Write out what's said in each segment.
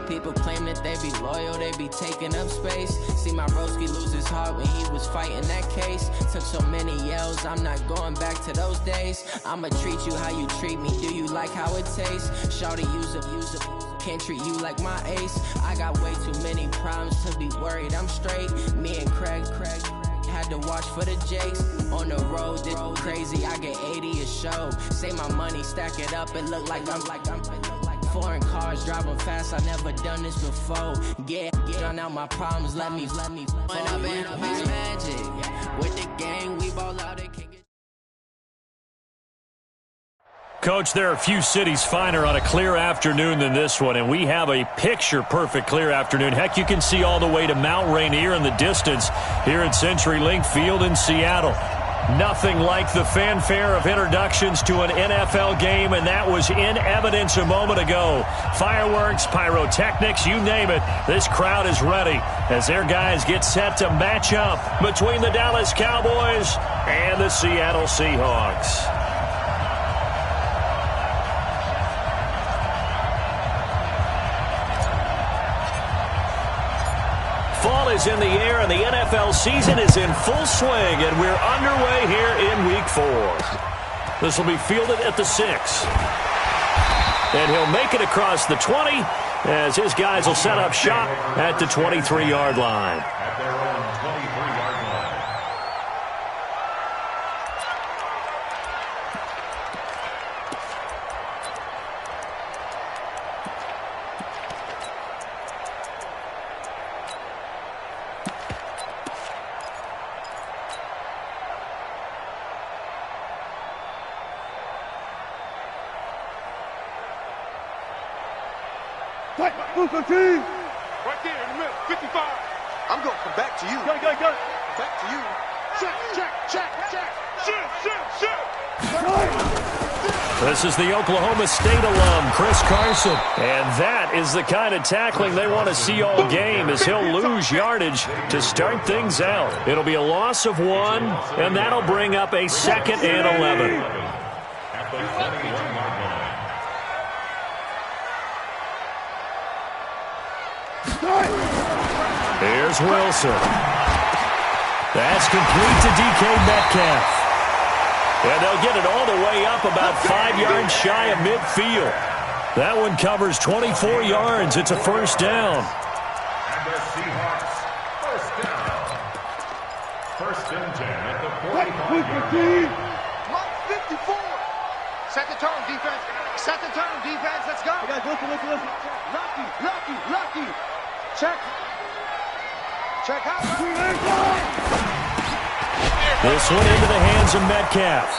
People claim that they be loyal, they be taking up space. See my broski lose his heart when he was fighting that case. Took so many yells, I'm not going back to those days. I'ma treat you how you treat me, do you like how it tastes? Shawty use up, can't treat you like my ace. I got way too many problems to be worried, I'm straight. Me and Craig had to watch for the Jakes. On the road, this crazy, I get 80 a show. Say my money, stack it up, it look like I'm foreign cars, driving fast, I never done this before. Get on out my problems, let me when I've been magic. With the gang, we ball out, it can't get. Coach, there are a few cities finer on a clear afternoon than this one, and we have a picture-perfect clear afternoon. Heck, you can see all the way to Mount Rainier in the distance here at CenturyLink Field in Seattle. Nothing like the fanfare of introductions to an NFL game, and that was in evidence a moment ago. Fireworks, pyrotechnics, you name it. This crowd is ready as their guys get set to match up between the Dallas Cowboys and the Seattle Seahawks. Fall is in the air, and the NFL season is in full swing, and we're underway here in Week 4. This will be fielded at the 6. And he'll make it across the 20 as his guys will set up shop at the 23-yard line. At their own 23-yard line. Right there in the middle, 55. I'm going to come back to you. Go. Back to you. Check. This is the Oklahoma State alum, Chris Carson. And that is the kind of tackling they want to see all game, as he'll lose yardage to start things out. It'll be a loss of 1, and that'll bring up a 2nd and 11. At the 21-yard line. Here's Wilson. That's complete to DK Metcalf. And they'll get it all the way up about 5 yards shy of midfield. That one covers 24 yards. It's a first down. And the Seahawks, first down. First and 10 at the 45-yard line. Mark 54. Set the tone, defense. Set the tone, defense. Let's go. Listen. Lucky. Check out. This one into the hands of Metcalf.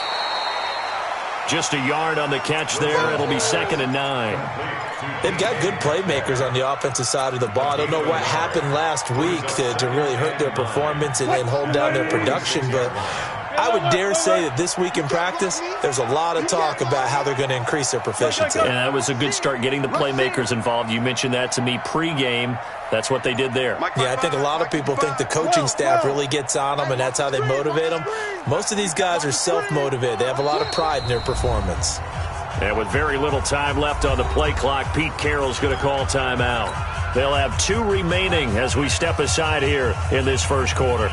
Just a yard on the catch there. It'll be 2nd and 9. They've got good playmakers on the offensive side of the ball. I don't know what happened last week to really hurt their performance and hold down their production, but I would dare say that this week in practice, there's a lot of talk about how they're going to increase their proficiency. And that was a good start getting the playmakers involved. You mentioned that to me pregame. That's what they did there. Yeah, I think a lot of people think the coaching staff really gets on them, and that's how they motivate them. Most of these guys are self-motivated. They have a lot of pride in their performance. And with very little time left on the play clock, Pete Carroll's going to call timeout. They'll have 2 remaining as we step aside here in this first quarter.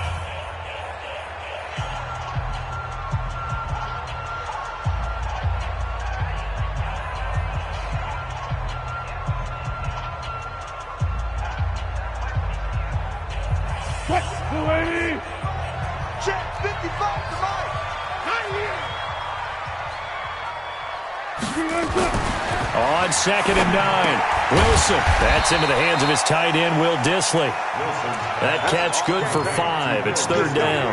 Check 55 to Mike. On 2nd and 9, Wilson. That's into the hands of his tight end, Will Dissly. That catch good for 5. It's 3rd down.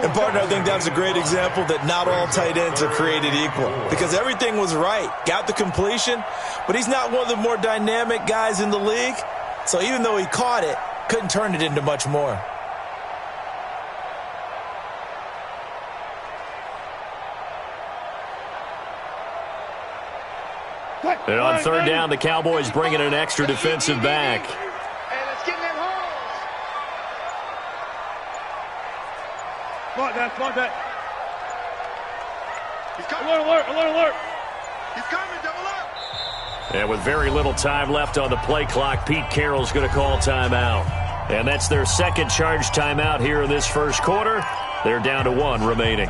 And, partner, I think that was a great example that not all tight ends are created equal, because everything was right. Got the completion, but he's not one of the more dynamic guys in the league. So even though he caught it, couldn't turn it into much more. And on 3rd down, the Cowboys bring in an extra defensive back. And let's get in them holes. Smart that. He's coming. Alert. He's coming, double up. And with very little time left on the play clock, Pete Carroll's going to call timeout. And that's their second charge timeout here in this first quarter. They're down to 1 remaining.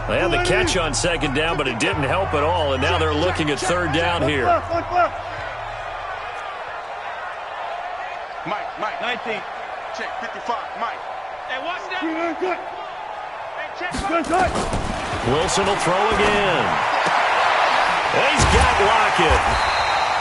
They had the catch on second down, but it didn't help at all, and now they're looking at third down here. Mike, 19. Check, 55, Mike. Hey, watch that. Wilson will throw again. He's got Lockett.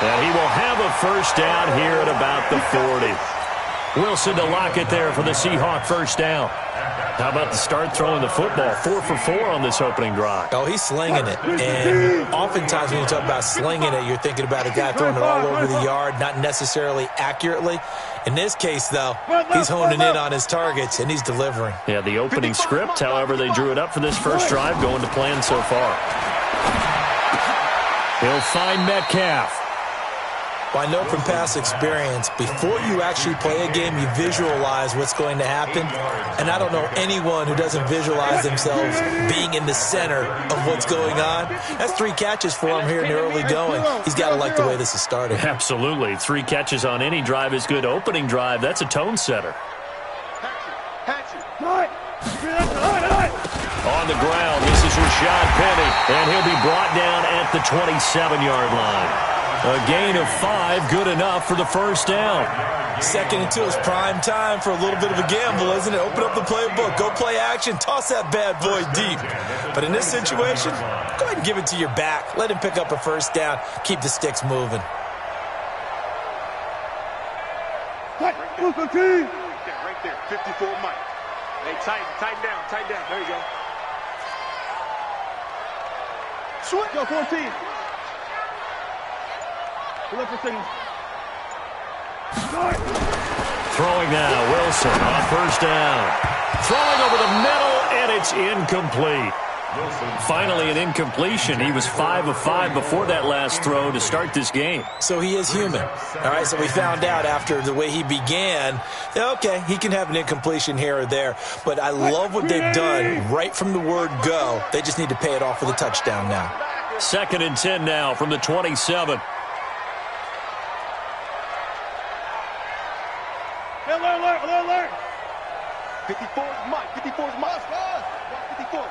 And he will have a first down here at about the 40. Wilson to Lockett there for the Seahawk first down. How about the start throwing the football? 4 for 4 on this opening drive. Oh, he's slinging it. And oftentimes when you talk about slinging it, you're thinking about a guy throwing it all over the yard, not necessarily accurately. In this case, though, he's honing in on his targets, and he's delivering. Yeah, the opening script, however, they drew it up for this first drive, going to plan so far. He'll find Metcalf. Well, I know from past experience, before you actually play a game, you visualize what's going to happen. And I don't know anyone who doesn't visualize themselves being in the center of what's going on. That's 3 catches for him here in the early going. He's got to like the way this is starting. Absolutely. 3 catches on any drive is good. Opening drive, that's a tone setter. On the ground, this is Rashad Penny, and he'll be brought down at the 27-yard line. A gain of 5, good enough for the first down. Second and 2 is prime time for a little bit of a gamble, isn't it? Open up the playbook, go play action, toss that bad boy deep. But in this situation, go ahead and give it to your back. Let him pick up a first down, keep the sticks moving. Right there, 54 Mike. Hey, tighten down. There you go. Switch. Go, 14. Pull up for signal. Throwing now, Wilson on first down. Throwing over the middle, and it's incomplete. Finally an incompletion. He was 5 of 5 before that last throw to start this game. So he is human. All right, so we found out after the way he began, okay, he can have an incompletion here or there. But I love what they've done right from the word go. They just need to pay it off with a touchdown now. 2nd and 10 now from the 27. Alert. 54 is Mike. 54 is Mike.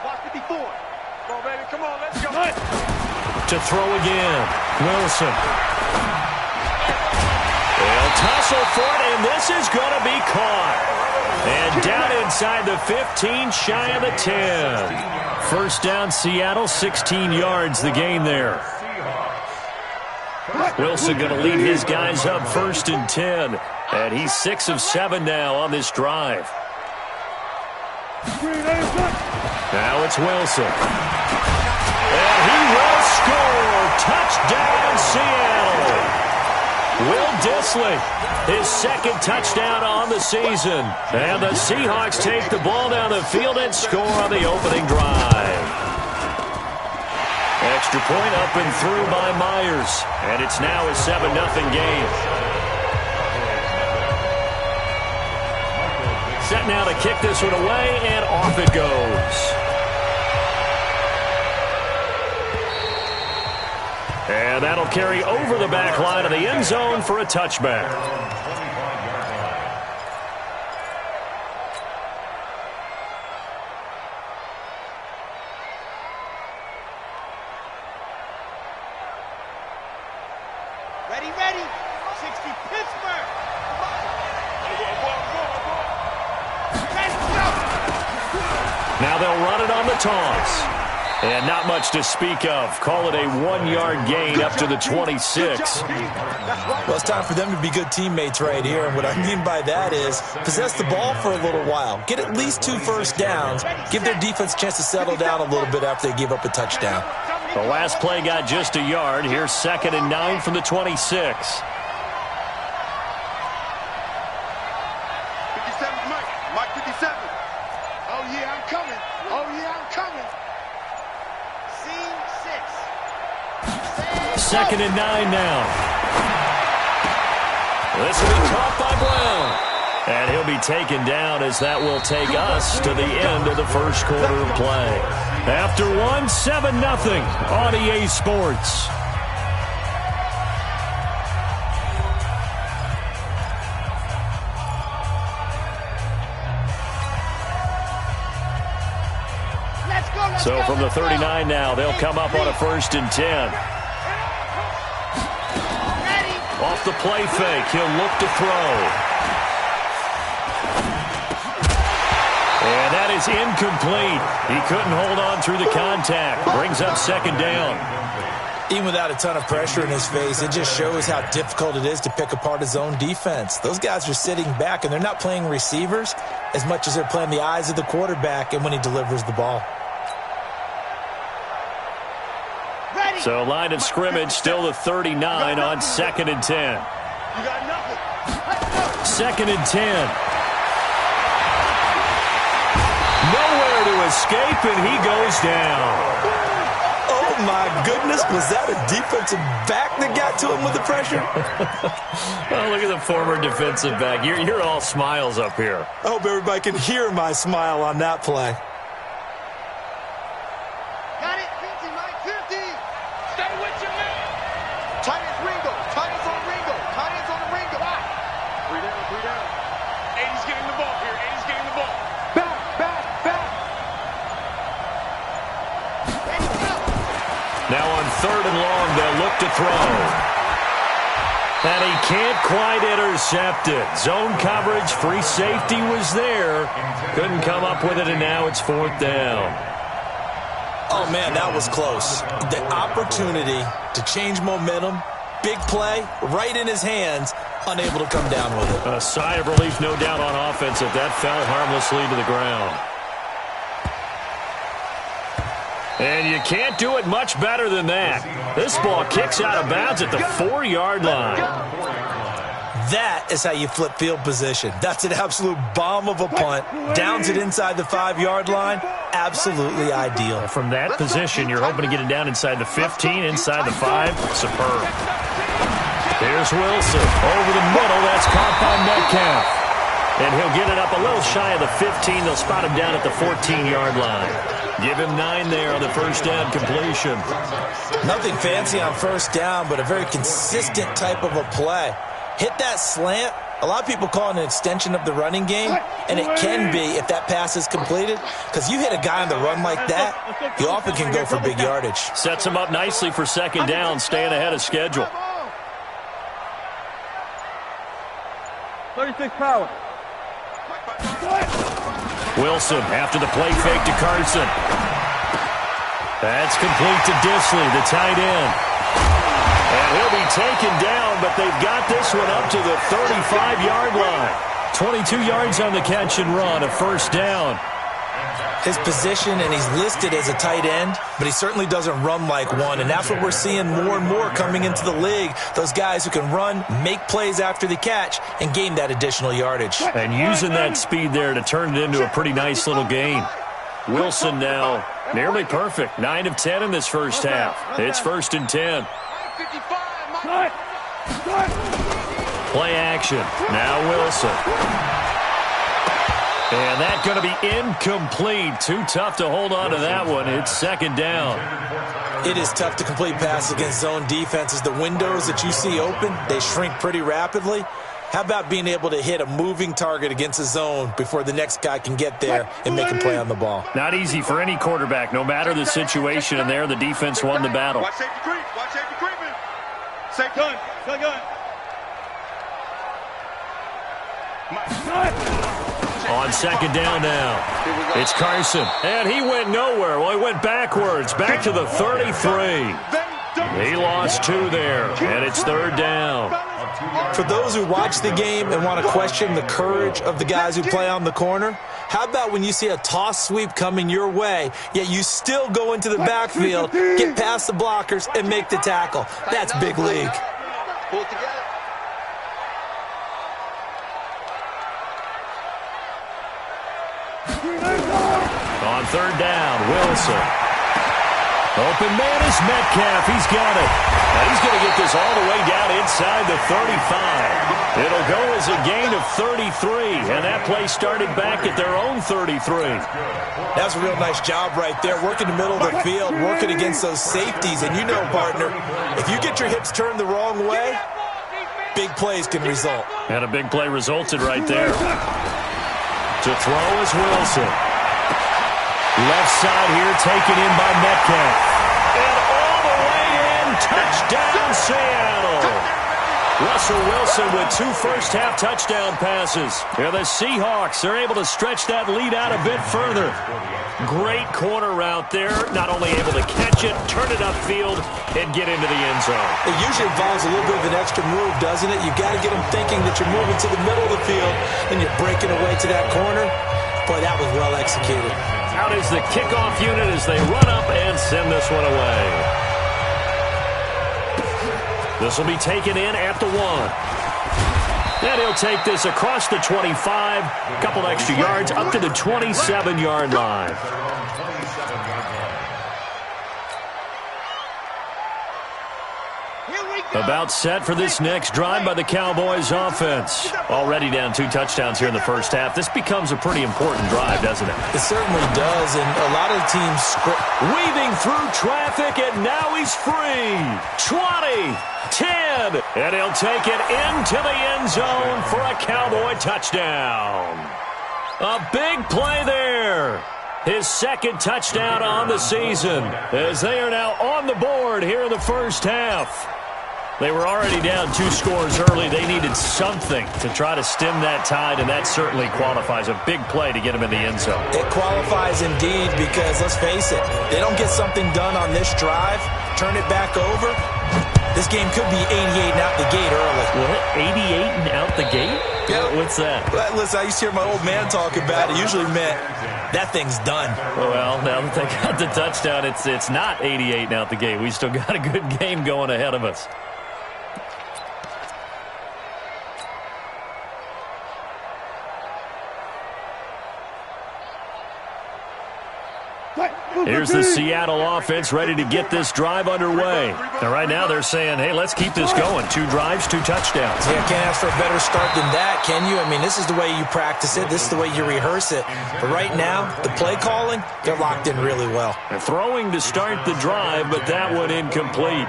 Watch 54. Come on, baby. Come on, let's go. To throw again. Wilson. They'll tussle for it, and this is going to be caught. And down inside the 15, shy of the 10. First down, Seattle, 16 yards the gain there. Wilson going to lead his guys up 1st and 10. And he's 6 of 7 now on this drive. Now it's Wilson. And he will score. Touchdown, Seattle. Will Dissly, his 2nd touchdown on the season. And the Seahawks take the ball down the field and score on the opening drive. Extra point up and through by Myers. And it's now a 7-0 game. Set now to kick this one away, and off it goes. And that'll carry over the back line of the end zone for a touchback. Ready. 60 Pittsburgh. Now they'll run it on the toss. And not much to speak of. Call it a 1-yard gain up to the 26. Well, it's time for them to be good teammates right here. And what I mean by that is possess the ball for a little while. Get at least 2 first downs. Give their defense a chance to settle down a little bit after they give up a touchdown. The last play got just a yard. Here's 2nd and 9 from the 26. 57 Mike 57. Oh, yeah, I'm coming. Second and 9 now. This will be caught by Brown. And he'll be taken down as that will take us to the end of the first quarter of play. After one, 7-0 on EA Sports. So from the 39 now, they'll come up on a 1st and 10. Off the play fake, he'll look to throw. And that is incomplete. He couldn't hold on through the contact. Brings up 2nd down. Even without a ton of pressure in his face, it just shows how difficult it is to pick apart his own defense. Those guys are sitting back, and they're not playing receivers as much as they're playing the eyes of the quarterback and when he delivers the ball. So line of scrimmage still the 39 on 2nd and 10. You got nothing. 2nd and 10. Nowhere to escape, and he goes down. Oh, my goodness. Was that a defensive back that got to him with the pressure? Oh, look at the former defensive back. You're all smiles up here. I hope everybody can hear my smile on that play. Got it. 50, Mike. 50. Stay with your man. Tight ends Ringo. Tight ends on Ringo. Tight ends on the Ringo. 3 down, 3 down. 80's getting the ball here. 80's getting the ball. Back. Now on 3rd and long, they'll look to throw. And he can't quite intercept it. Zone coverage, free safety was there. Couldn't come up with it, and now it's 4th down. Oh, man, that was close. The opportunity to change momentum, big play, right in his hands, unable to come down with it. A sigh of relief, no doubt, on offense if that fell harmlessly to the ground. And you can't do it much better than that. This ball kicks out of bounds at the 4-yard line. That is how you flip field position. That's an absolute bomb of a punt. Downs it inside the 5-yard line. Absolutely ideal. From that position, you're hoping to get it down inside the 15, inside the 5. Superb. Here's Wilson. Over the middle. That's caught by Metcalf. And he'll get it up a little shy of the 15. They'll spot him down at the 14-yard line. Give him 9 there on the 1st down completion. Nothing fancy on 1st down, but a very consistent type of a play. Hit that slant. A lot of people call it an extension of the running game, and it can be if that pass is completed, because you hit a guy on the run like that, you often can go for big yardage. Sets him up nicely for 2nd down, staying ahead of schedule. 36 power. Wilson after the play fake to Carson. That's complete to Disley, the tight end. And he'll be taken down, but they've got this one up to the 35-yard line. 22 yards on the catch and run, a 1st down. His position, and he's listed as a tight end, but he certainly doesn't run like one, and that's what we're seeing more and more coming into the league. Those guys who can run, make plays after the catch, and gain that additional yardage. And using that speed there to turn it into a pretty nice little gain. Wilson now nearly perfect. 9 of 10 in this 1st half. It's 1st and 10. Play action. Now Wilson. And that's going to be incomplete. Too tough to hold on to that one. It's 2nd down. It is tough to complete passes against zone defenses. The windows that you see open, they shrink pretty rapidly. How about being able to hit a moving target against a zone before the next guy can get there and make a play on the ball? Not easy for any quarterback, no matter the situation, and there the defense won the battle. Watch safety creep. Watch safety creeping. Safe gun. Gun. On 2nd down now. It's Carson. And he went nowhere. Well, he went backwards. Back to the 33. He lost 2 there. And it's 3rd down. For those who watch the game and want to question the courage of the guys who play on the corner, how about when you see a toss sweep coming your way, yet you still go into the backfield, get past the blockers, and make the tackle? That's big league. Pull it together. On 3rd down, Wilson. Open man is Metcalf. He's got it. Now he's going to get this all the way down inside the 35. It'll go as a gain of 33, and that play started back at their own 33. That's a real nice job right there, working the middle of the field, working against those safeties. And you know, partner, if you get your hips turned the wrong way, big plays can result. And a big play resulted right there. To throw is Wilson. Left side here taken in by Metcalf. And all the way in, touchdown Seattle. Russell Wilson with 2 first-half touchdown passes. Yeah, the Seahawks are able to stretch that lead out a bit further. Great corner route there. Not only able to catch it, turn it upfield, and get into the end zone. It usually involves a little bit of an extra move, doesn't it? You've got to get them thinking that you're moving to the middle of the field, and you're breaking away to that corner. Boy, that was well executed. Out is the kickoff unit as they run up and send this one away. This will be taken in at the 1. And he'll take this across the 25. A couple extra yards up to the 27-yard line. About set for this next drive by the Cowboys offense. Already down 2 touchdowns here in the first half. This becomes a pretty important drive, doesn't it? It certainly does, and a lot of teams... Weaving through traffic, and now he's free. 20, 10, and he'll take it into the end zone for a Cowboy touchdown. A big play there. His second touchdown on the season, as they are now on the board here in the first half. They were already down 2 scores early. They needed something to try to stem that tide, and that certainly qualifies. A big play to get them in the end zone. It qualifies indeed because, let's face it, they don't get something done on this drive, turn it back over, this game could be 88 and out the gate early. What? 88 and out the gate? Yeah. What's that? Listen, I used to hear my old man talk about it. Usually meant that thing's done. Well, now that they got the touchdown, it's not 88 and out the gate. We still got a good game going ahead of us. Here's the Seattle offense ready to get this drive underway. And right now they're saying, hey, let's keep this going. 2 drives, 2 touchdowns. Yeah, can't ask for a better start than that, can you? I mean, this is the way you practice it. This is the way you rehearse it. But right now, the play calling, they're locked in really well. They're throwing to start the drive, but that one incomplete.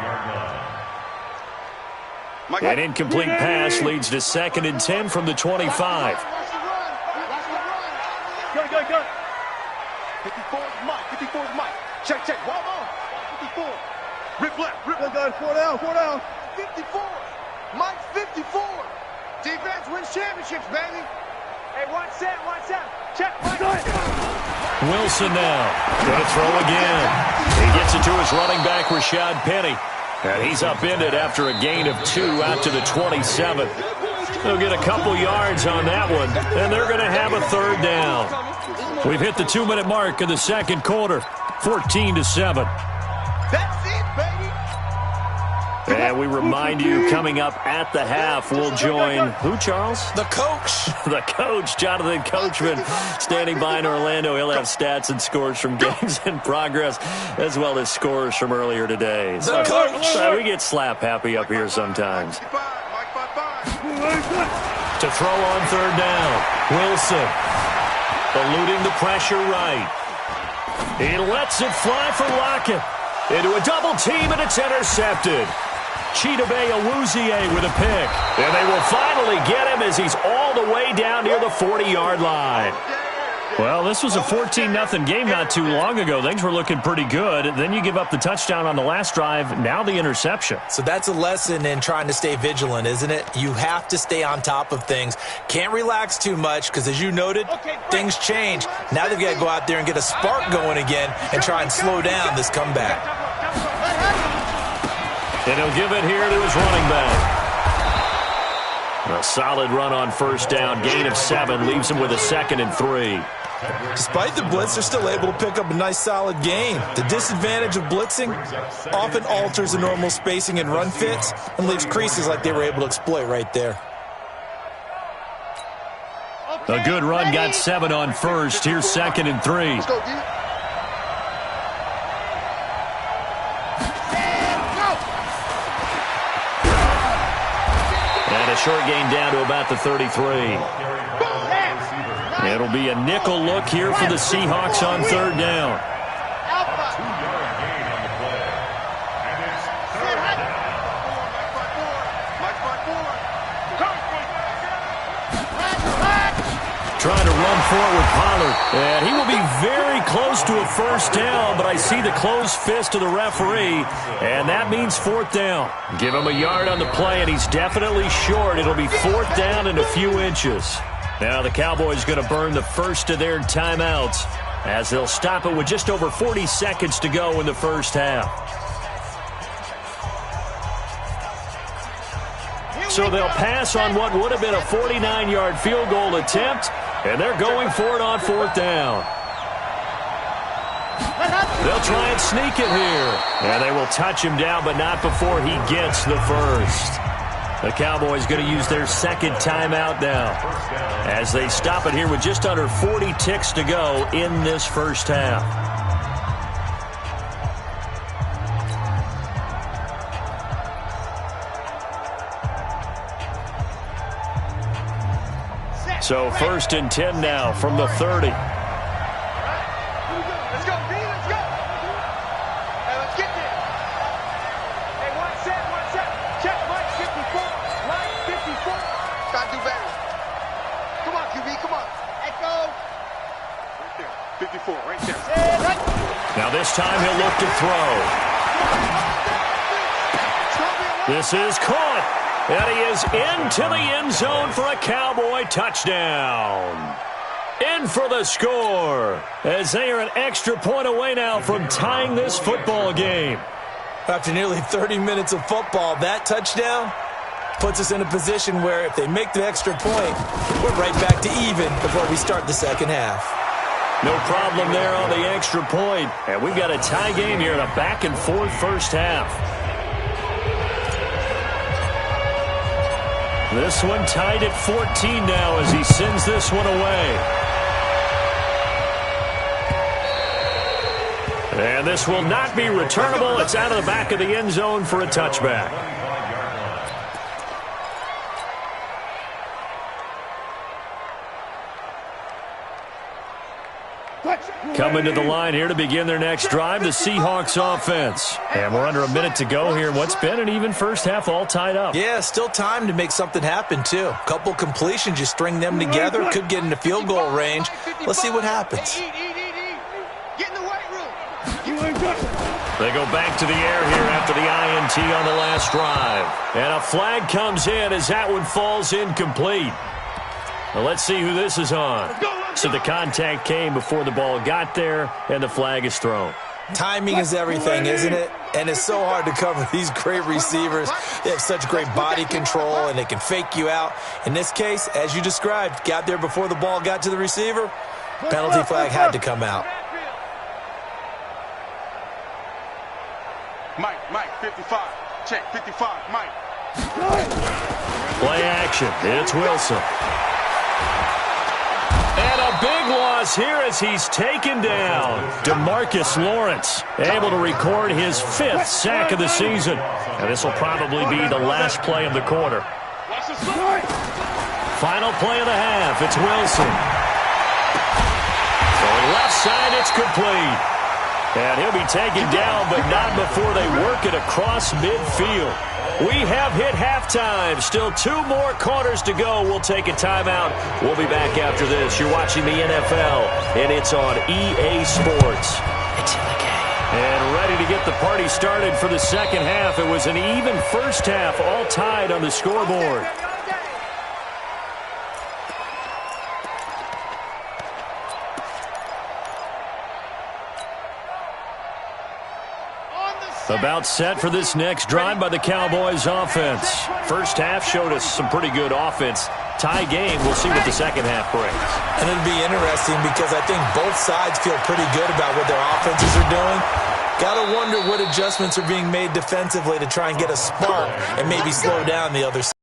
An incomplete pass leads to 2nd and 10 from the 25. Go. 54 is Mike. 54 is Mike. Check. Wall on. 54. Rip left. 4 down. 54. Mike's 54. Defense wins championships, baby. Hey, watch that. Check. Mike. Wilson now. Going to throw again. He gets it to his running back, Rashad Penny. And he's upended after a gain of 2 out to the 27. They'll get a couple yards on that one, and they're going to have a 3rd down. We've hit the 2-minute mark in the second quarter, 14-7. That's it, baby. And we remind you, coming up at the half, we'll join who, Charles? The coach. The coach, Jonathan Coachman, standing by in Orlando. He'll have stats and scores from games in progress, as well as scores from earlier today. The coach. We get slap happy up here sometimes. To throw on 3rd down, Wilson. Eluding the pressure right. He lets it fly for Lockett. Into a double team, and it's intercepted. Chidobe Awuzie with a pick. And they will finally get him as he's all the way down near the 40-yard line. Well, this was a 14-0 game not too long ago. Things were looking pretty good. Then you give up the touchdown on the last drive. Now the interception. So that's a lesson in trying to stay vigilant, isn't it? You have to stay on top of things. Can't relax too much because, as you noted, things change. Now they've got to go out there and get a spark going again and try and slow down this comeback. And he'll give it here to his running back. A solid run on 1st down. Gain of 7 leaves him with a 2nd and 3. Despite the blitz, they're still able to pick up a nice, solid gain. The disadvantage of blitzing often alters the normal spacing and run fits and leaves creases like they were able to exploit right there. A good run, got 7 on 1st. Here's 2nd and 3. short gain down to about the 33. It'll be a nickel look here for the Seahawks on third down. Trying to run for it with Pollard. And he will be very close to a first down, but I see the closed fist of the referee, and that means fourth down. Give him a yard on the play, and he's definitely short. It'll be fourth down and a few inches. Now the Cowboys going to burn the first of their timeouts as they'll stop it with just over 40 seconds to go in the first half. So they'll pass on what would have been a 49-yard field goal attempt, and they're going for it on fourth down. They'll try and sneak it here. And they will touch him down, but not before he gets the first. The Cowboys going to use their second timeout now as they stop it here with just under 40 ticks to go in this first half. So first and 10 now from the 30. Let's go, B, let's go. Hey, let's get there. Hey, one set. Check, Mike 54. Mike 54. Gotta do better. Come on, QB, come on. Let's go. Right there. 54, right there. Now this time he'll look to throw. This is caught. And he is into the end zone for a Cowboy touchdown. In for the score, as they are an extra point away now from tying this football game. After nearly 30 minutes of football, that touchdown puts us in a position where if they make the extra point, we're right back to even before we start the second half. No problem there on the extra point. And we've got a tie game here in a back-and-forth first half. This one tied at 14 now as he sends this one away. And this will not be returnable. It's out of the back of the end zone for a touchback. Coming to the line here to begin their next drive, the Seahawks offense. And we're under a minute to go here in what's been an even first half, all tied up. Yeah, still time to make something happen, too. A couple completions, you string them together, could get into field goal range. Let's see what happens. Get in the weight room. They go back to the air here after the INT on the last drive. And a flag comes in as that one falls incomplete. Well, let's see who this is on. So the contact came before the ball got there, and the flag is thrown. Timing is everything, isn't it? And it's so hard to cover these great receivers. They have such great body control, and they can fake you out. In this case, as you described, got there before the ball got to the receiver. Penalty flag had to come out. Mike, 55. Check, 55, Mike. Play action. It's Wilson. And a big loss here as he's taken down. DeMarcus Lawrence able to record his 5th sack of the season. And this will probably be the last play of the quarter. Final play of the half. It's Wilson. Going left side, it's complete. And he'll be taken down, but not before they work it across midfield. We have hit halftime. Still 2 more quarters to go. We'll take a timeout. We'll be back after this. You're watching the NFL, and it's on EA Sports. It's in the game. And ready to get the party started for the second half. It was an even first half, all tied on the scoreboard. About set for this next drive by the Cowboys offense. First half showed us some pretty good offense. Tie game, we'll see what the second half brings. And it'll be interesting because I think both sides feel pretty good about what their offenses are doing. Got to wonder what adjustments are being made defensively to try and get a spark and maybe slow down the other side.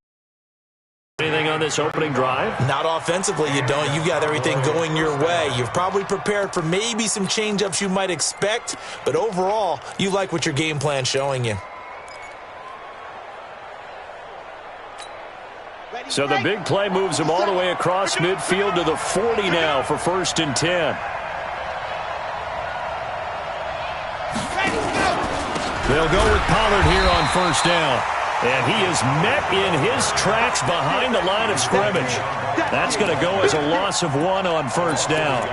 Anything on this opening drive? Not offensively, you don't. You got everything going your way. You've probably prepared for maybe some change-ups you might expect, but overall, you like what your game plan's showing you. So the big play moves him all the way across midfield to the 40 now for 1st and 10. They'll go with Pollard here on 1st down. And he is met in his tracks behind the line of scrimmage. That's going to go as a loss of 1 on 1st down.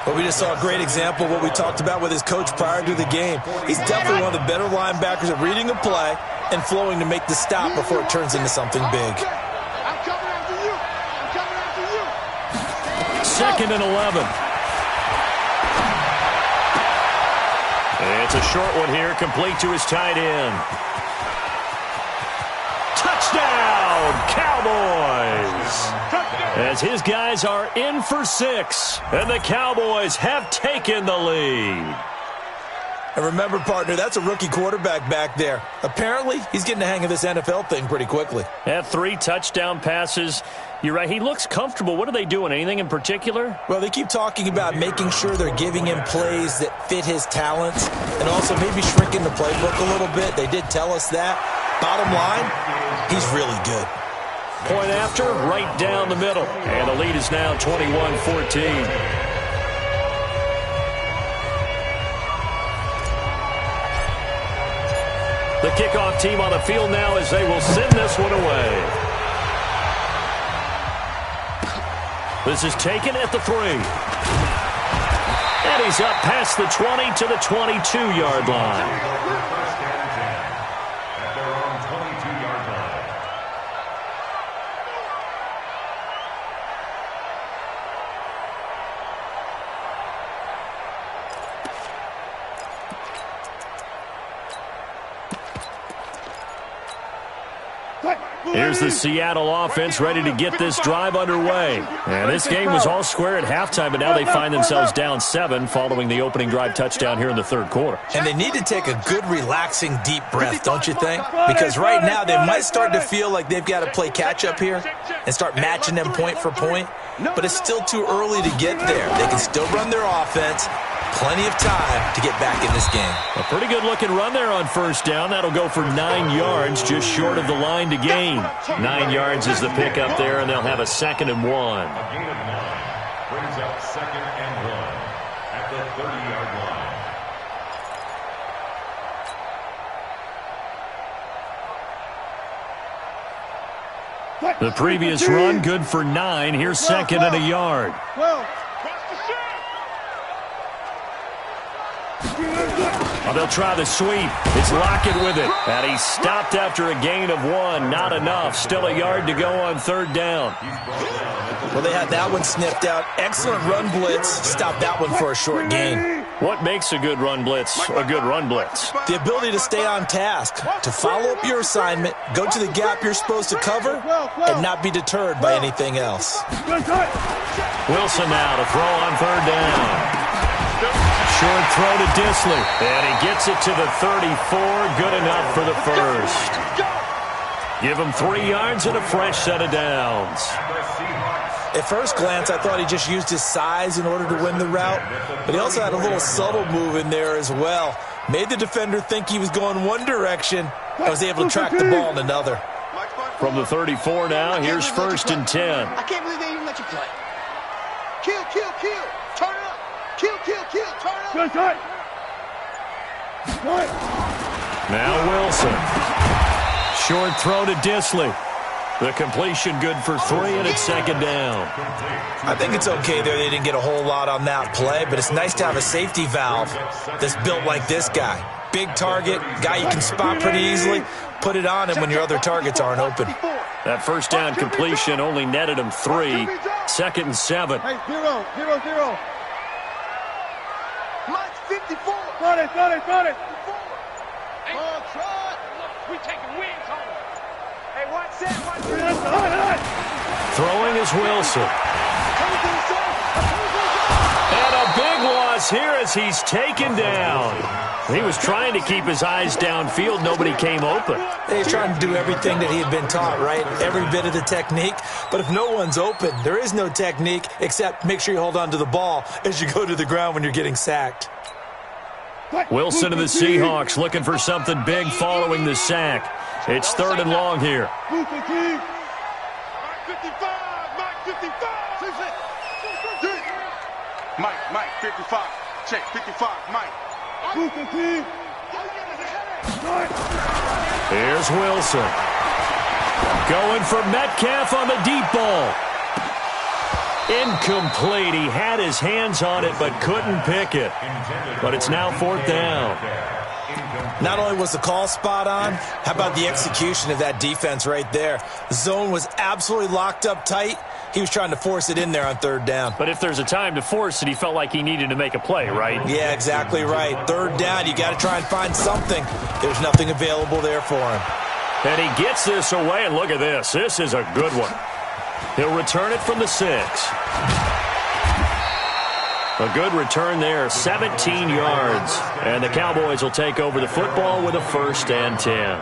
Well, we just saw a great example of what we talked about with his coach prior to the game. He's definitely one of the better linebackers at reading a play and flowing to make the stop before it turns into something big. I'm coming after you. I'm coming after you. 2nd and 11. It's a short one here, complete to his tight end. Touchdown, Cowboys! As his guys are in for 6, and the Cowboys have taken the lead. And remember, partner, that's a rookie quarterback back there. Apparently, he's getting the hang of this NFL thing pretty quickly. Had 3 touchdown passes. You're right, he looks comfortable. What are they doing? Anything in particular? Well, they keep talking about making sure they're giving him plays that fit his talents and also maybe shrinking the playbook a little bit. They did tell us that. Bottom line, he's really good. Point after, right down the middle. And the lead is now 21-14. The kickoff team on the field now as they will send this one away. This is taken at the 3. And he's up past the 20 to the 22-yard line. Here's the Seattle offense ready to get this drive underway. And this game was all square at halftime, but now they find themselves down 7 following the opening drive touchdown here in the 3rd quarter. And they need to take a good, relaxing, deep breath, don't you think? Because right now they might start to feel like they've got to play catch-up here and start matching them point for point. But it's still too early to get there. They can still run their offense. Plenty of time to get back in this game. A pretty good-looking run there on 1st down. That'll go for 9 yards, just short of the line to gain. 9 yards is the pickup there, and they'll have a 2nd and 1. A gain of 9 brings up 2nd and 1 at the 30-yard line. The previous run, good for 9. Here's 2nd and a yard. Oh, they'll try the sweep. It's Lockett with it. And he stopped after a gain of 1. Not enough. Still a yard to go on 3rd down. Well, they had that one snipped out. Excellent run blitz. Stopped that one for a short gain. What makes a good run blitz a good run blitz? The ability to stay on task, to follow up your assignment, go to the gap you're supposed to cover, and not be deterred by anything else. Wilson now to throw on 3rd down. Short throw to Disley. And he gets it to the 34. Good enough for the 1st. Give him 3 yards and a fresh set of downs. At first glance, I thought he just used his size in order to win the route, but he also had a little subtle move in there as well. Made the defender think he was going one direction and was able to track the ball in another. From the 34 now, here's 1st and 10. I can't believe they even let you play. Kill, kill, kill. Turn it up. Kill, kill, kill. Turn it up. Now Wilson. Short throw to Disley. The completion good for 3, and it's 2nd down. I think it's okay there. They didn't get a whole lot on that play, but it's nice to have a safety valve that's built like this guy. Big target, guy you can spot pretty easily. Put it on him when your other targets aren't open. That 1st down completion only netted him 3. 2nd and 7. Hey, 0, 0, 0. Mike's 54. Got it. Hey, we taking wins home. Hey, watch that. Throwing is Wilson. And a big loss here as he's taken down. He was trying to keep his eyes downfield. Nobody came open. He's trying to do everything that he had been taught, right? Every bit of the technique. But if no one's open, there is no technique except make sure you hold on to the ball as you go to the ground when you're getting sacked. Wilson and the Seahawks looking for something big following the sack. It's 3rd and long here. Mike 55. Mike 55. Check 55. Mike. Here's Wilson. Going for Metcalf on the deep ball. Incomplete. He had his hands on it but couldn't pick it. But it's now 4th down. Not only was the call spot on, how about the execution of that defense right there? The zone was absolutely locked up tight. He was trying to force it in there on 3rd down. But if there's a time to force it, he felt like he needed to make a play, right? Yeah, exactly right. 3rd down, you got to try and find something. There's nothing available there for him. And he gets this away, and look at this. This is a good one. He'll return it from the 6. A good return there, 17 yards. And the Cowboys will take over the football with a 1st and 10.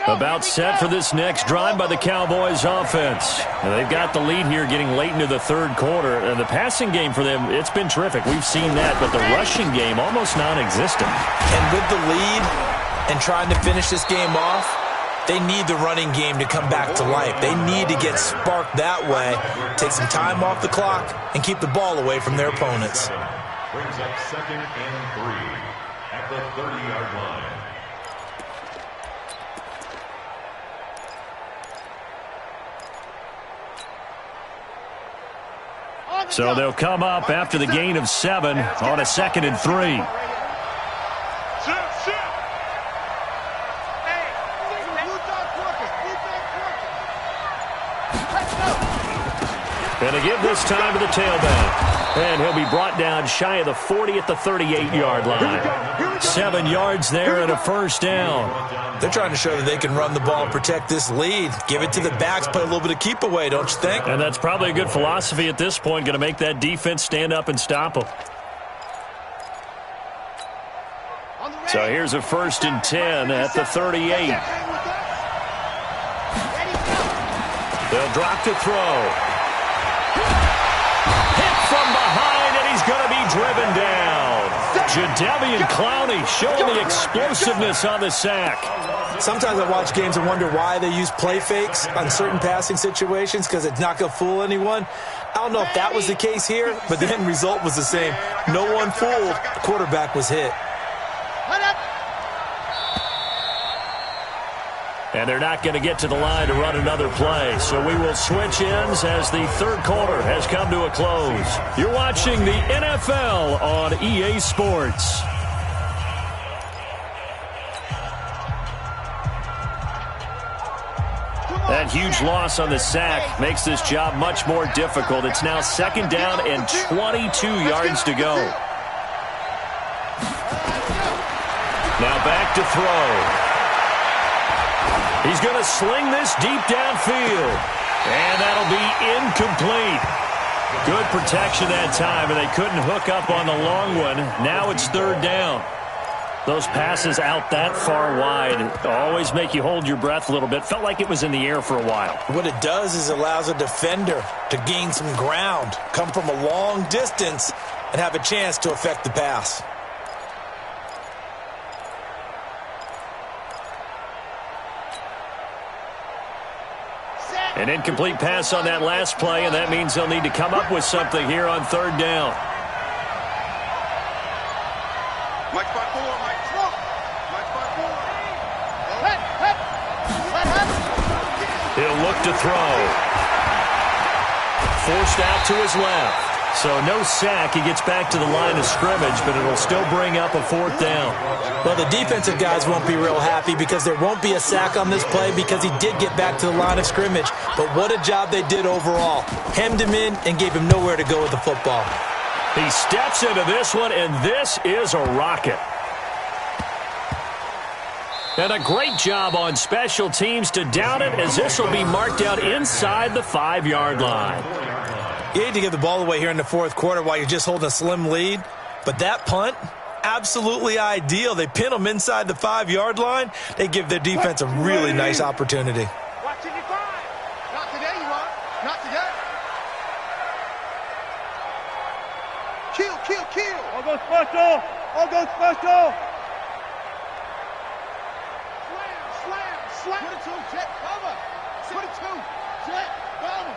About set for this next drive by the Cowboys offense. And they've got the lead here getting late into the 3rd quarter. And the passing game for them, it's been terrific. We've seen that, but the rushing game almost non-existent. And with the lead and trying to finish this game off, they need the running game to come back to life. They need to get sparked that way, take some time off the clock, and keep the ball away from their opponents. Brings up 2nd and 3 at the 30-yard line. So they'll come up after the gain of 7 on a 2nd and 3. And they give this time to the tailback. And he'll be brought down shy of the 40 at the 38-yard line. 7 yards there and a 1st down. They're trying to show that they can run the ball and protect this lead. Give it to the backs, play a little bit of keep away, don't you think? And that's probably a good philosophy at this point, going to make that defense stand up and stop them. So here's a 1st and 10 at the 38. They'll drop to throw. Hit from behind, and he's going to be driven down. Jadeveon Clowney showing the explosiveness on the sack. Sometimes I watch games and wonder why they use play fakes on certain passing situations, because it's not going to fool anyone. I don't know if that was the case here, but the end result was the same. No one fooled. The quarterback was hit. And they're not going to get to the line to run another play. So we will switch ends as the 3rd quarter has come to a close. You're watching the NFL on EA Sports. That huge loss on the sack makes this job much more difficult. It's now 2nd down and 22 yards to go. Now back to throw. He's going to sling this deep downfield. And that'll be incomplete. Good protection that time, and they couldn't hook up on the long one. Now it's 3rd down. Those passes out that far wide always make you hold your breath a little bit. Felt like it was in the air for a while. What it does is it allows a defender to gain some ground, come from a long distance, and have a chance to affect the pass. An incomplete pass on that last play, and that means they'll need to come up with something here on 3rd down. Mike 5-4, Mike. Mike 5-4. He'll look to throw. Forced out to his left. So no sack. He gets back to the line of scrimmage, but it'll still bring up a 4th down. Well, the defensive guys won't be real happy because there won't be a sack on this play because he did get back to the line of scrimmage. But what a job they did overall. Hemmed him in and gave him nowhere to go with the football. He steps into this one, and this is a rocket. And a great job on special teams to down it, as this will be marked out inside the 5-yard line. You hate to give the ball away here in the 4th quarter while you're just holding a slim lead, but that punt, absolutely ideal. They pin them inside the 5-yard line. They give their defense a really nice opportunity. Watch it, not today, you are. Not today. Kill, kill, kill. I'll go special. I'll go special. Slam, slam. 22, jet, cover. 22, jet, cover.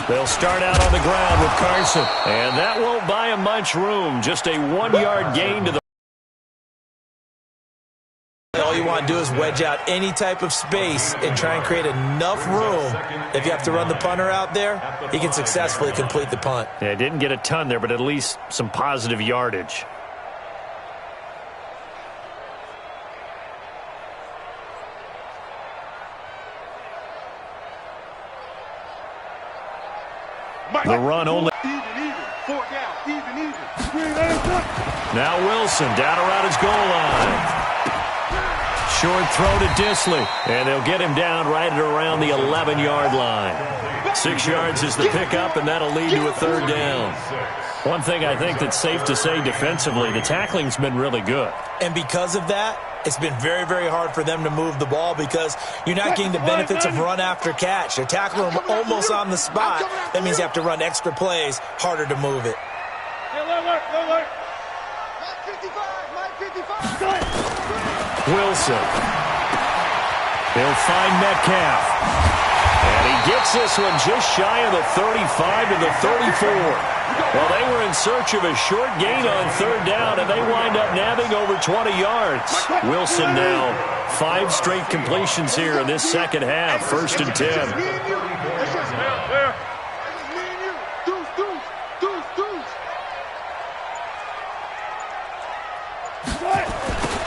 They'll start out on the ground with Carson. And that won't buy him much room. Just a 1-yard gain to the... All you want to do is wedge out any type of space and try and create enough room. If you have to run the punter out there, he can successfully complete the punt. Yeah, didn't get a ton there, but at least some positive yardage. The run only. Even. 4 down, even. Now Wilson down around his goal line. Short throw to Disley, and they'll get him down right at around the 11-yard line. 6 yards is the pickup, and that'll lead to a 3rd down. One thing I think that's safe to say defensively, the tackling's been really good. And because of that, it's been very, very hard for them to move the ball because you're not getting the benefits of run after catch. They're tackling them almost on the spot. That means you have to run extra plays, harder to move it. Wilson. He'll find Metcalf. And he gets this one just shy of the 35 to the 34. Well, they were in search of a short gain on 3rd down, and they wind up nabbing over 20 yards. Wilson now 5 straight completions here in this second half. 1st and 10.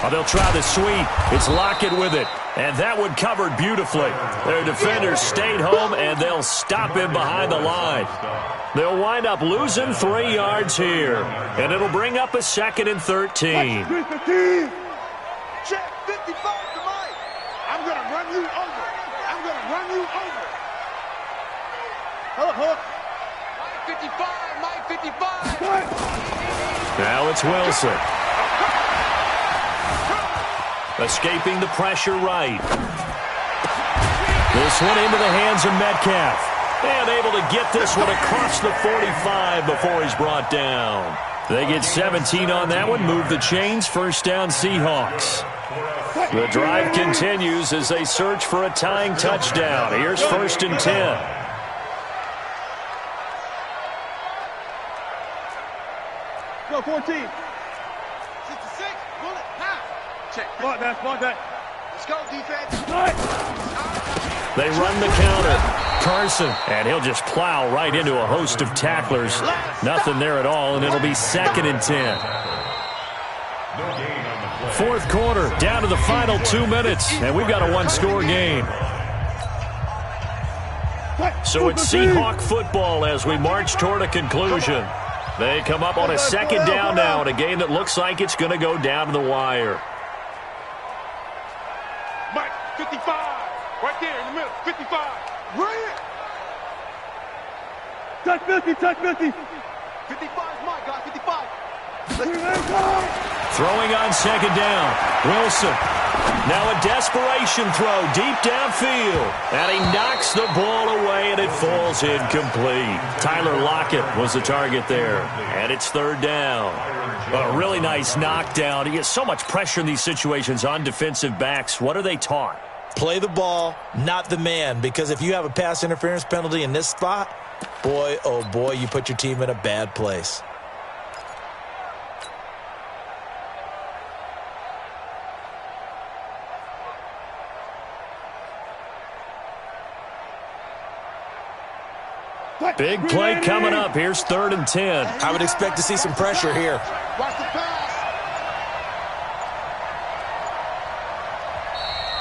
Oh, they'll try the sweep. It's Lockett with it. And that one covered beautifully. Their defenders stayed home, and they'll stop him behind the line. They'll wind up losing 3 yards here. And it'll bring up a 2nd and 13. Check 55 to Mike. I'm going to run you over. I'm going to run you over. Hold up. Mike 55. Now it's Wilson. Escaping the pressure right. This one into the hands of Metcalf. And able to get this one across the 45 before he's brought down. They get 17 on that one. Move the chains. 1st down Seahawks. The drive continues as they search for a tying touchdown. Here's 1st and 10. Go 14. 66. Bullet. Half. Check. Spot that. Let's go, defense. They run the counter. Carson, and he'll just plow right into a host of tacklers. Nothing there at all, and it'll be 2nd and 10. 4th quarter, down to the final 2 minutes, and we've got a 1-score game. So it's Seahawk football as we march toward a conclusion. They come up on a 2nd down now in a game that looks like it's going to go down to the wire. Mike, 55. Right there in the middle. 55. Bring it. Touch 50. 55 is Mike, guys. 55. Throwing on 2nd down. Wilson. Now a desperation throw deep downfield. And he knocks the ball away, and it falls incomplete. Tyler Lockett was the target there. And it's 3rd down. A really nice knockdown. He gets so much pressure in these situations on defensive backs. What are they taught? Play the ball, not the man, because if you have a pass interference penalty in this spot, boy, oh boy, you put your team in a bad place. Big play coming up. Here's 3rd and 10. I would expect to see some pressure here. Watch the pass.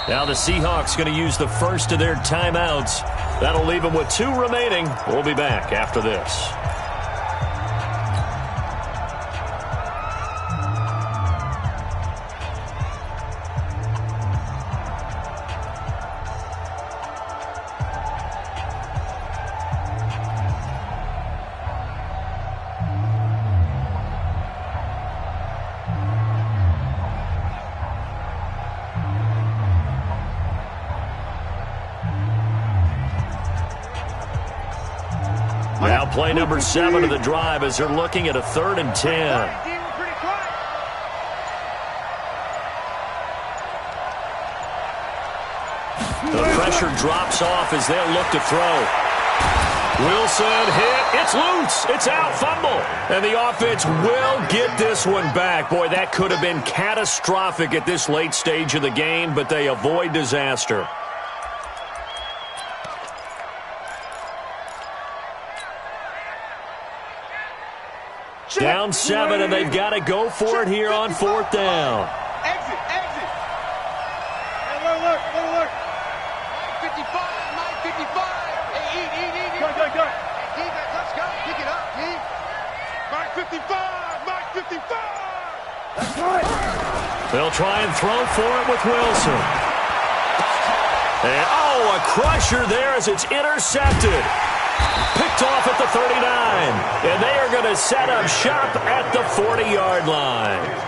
Now the Seahawks going to use the first of their timeouts. That'll leave them with 2 remaining. We'll be back after this. Now play number 7 of the drive as they're looking at a 3rd and 10. The pressure drops off as they'll look to throw. Wilson hit. It's loose. It's out. Fumble. And the offense will get this one back. Boy, that could have been catastrophic at this late stage of the game, but they avoid disaster. Down 7, and they've got to go for it here on 4th down. Exit. Alert. 55, 55. Hey, eat. Go. Defense, let's go. Pick it up, D. Mark 55. That's right. They'll try and throw for it with Wilson. And, a crusher there as it's intercepted. Picked off at the 39. And they are going to set up shop at the 40-yard line.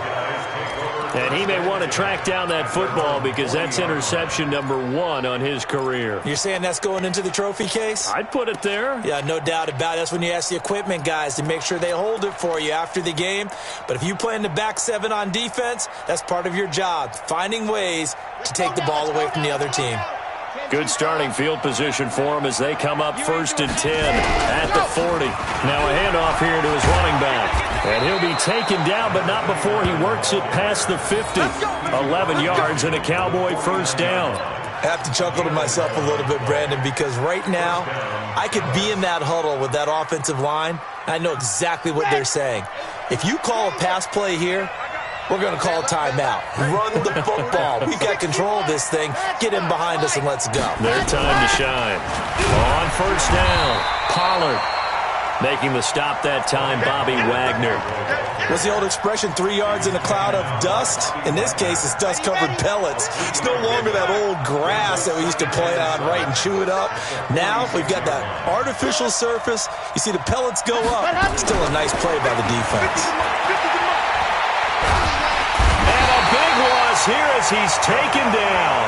And he may want to track down that football because that's interception number 1 on his career. You're saying that's going into the trophy case? I'd put it there. Yeah, no doubt about it. That's when you ask the equipment guys to make sure they hold it for you after the game. But if you play in the back 7 on defense, that's part of your job, finding ways to take the ball away from the other team. Good starting field position for him as they come up 1st and 10 at the 40. Now a handoff here to his running back. And he'll be taken down, but not before he works it past the 50. 11 yards and a Cowboy 1st down. I have to chuckle to myself a little bit, Brandon, because right now I could be in that huddle with that offensive line. I know exactly what they're saying. If you call a pass play here, we're going to call timeout. Run the football. We've got control of this thing. Get in behind us and let's go. Their time to shine. On 1st down, Pollard. Making the stop that time, Bobby Wagner. What's the old expression, 3 yards in a cloud of dust? In this case, it's dust-covered pellets. It's no longer that old grass that we used to play on, right, and chew it up. Now we've got that artificial surface. You see the pellets go up. Still a nice play by the defense. And a big loss here as he's taken down.